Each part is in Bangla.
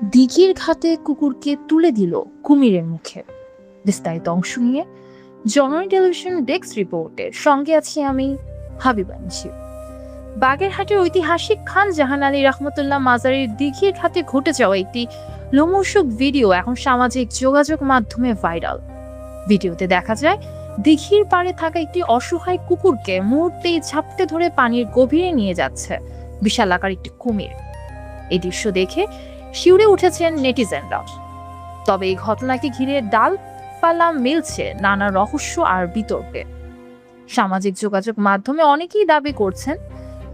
দিঘির ঘাটে কুকুরকে তুলে দিল কুমিরের মুখে। বিস্তারিত অংশ নিয়ে জননী টেলিভিশন ডেস্ক রিপোর্টের সঙ্গে আছি আমি, হাবিবাংশী। বাগেরহাটের ঐতিহাসিক খান জাহান আলী রহমতুল্লাহ মাজারের দিঘির ঘাটে ঘটে যাওয়া একটি লোমহর্ষক ভিডিও এখন সামাজিক যোগাযোগ মাধ্যমে ভাইরাল। ভিডিওতে দেখা যায় দিঘির পাড়ে থাকা একটি অসহায় কুকুরকে মুহূর্তেই ঝাপটে ধরে পানির গভীরে নিয়ে যাচ্ছে বিশাল আকার একটি কুমির। এই দৃশ্য দেখে শিউরে উঠেছেন নেটিজেনরা। তবে এই ঘটনাকে ঘিরে ডালপালা মিলছে নানা রহস্য আর বিতর্কে। সামাজিক যোগাযোগ মাধ্যমে অনেকেই দাবি করছেন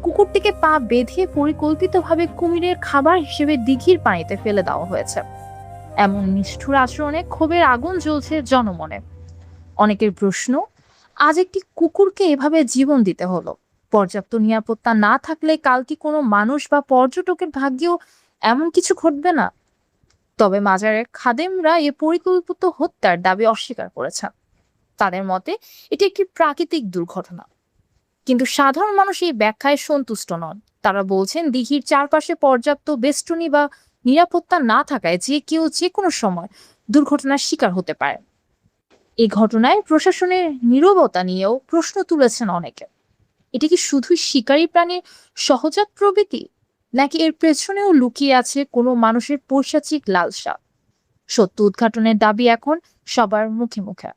কুকুরটিকে পা বেঁধে পরিকল্পিতভাবে কুমিরের খাবার হিসেবে দিঘির পানিতে ফেলে দেওয়া হয়েছে। এমন নিষ্ঠুর আচরণে ক্ষোভের আগুন জ্বলছে জনমনে। অনেকের প্রশ্ন, আজ একটি কুকুরকে এভাবে জীবন দিতে হলো, পর্যাপ্ত নিরাপত্তা না থাকলে কাল কি কোনো মানুষ বা পর্যটকের ভাগ্যেও এমন কিছু ঘটবে না? তবে মাজারের খাদেমরা এ পরিকল্পিত হত্যার দাবি অস্বীকার করেছেন। তাদের মতে এটি একটি প্রাকৃতিক দুর্ঘটনা। কিন্তু সাধারণ মানুষ এই ব্যাখ্যায় সন্তুষ্ট নন। তারা বলছেন দিঘির চারপাশে পর্যাপ্ত বেষ্টনী বা নিরাপত্তা না থাকায় যে কেউ যে কোনো সময় দুর্ঘটনার শিকার হতে পারে। এই ঘটনায় প্রশাসনের নীরবতা নিয়েও প্রশ্ন তুলেছেন অনেকে। এটি কি শুধু শিকারী প্রাণীর সহজাত প্রবৃত্তি, নাকি এর পেছনেও লুকিয়ে আছে কোনো মানুষের পৈশাচিক লালসা? সত্য উদ্ঘাটনের দাবি এখন সবার মুখে মুখে।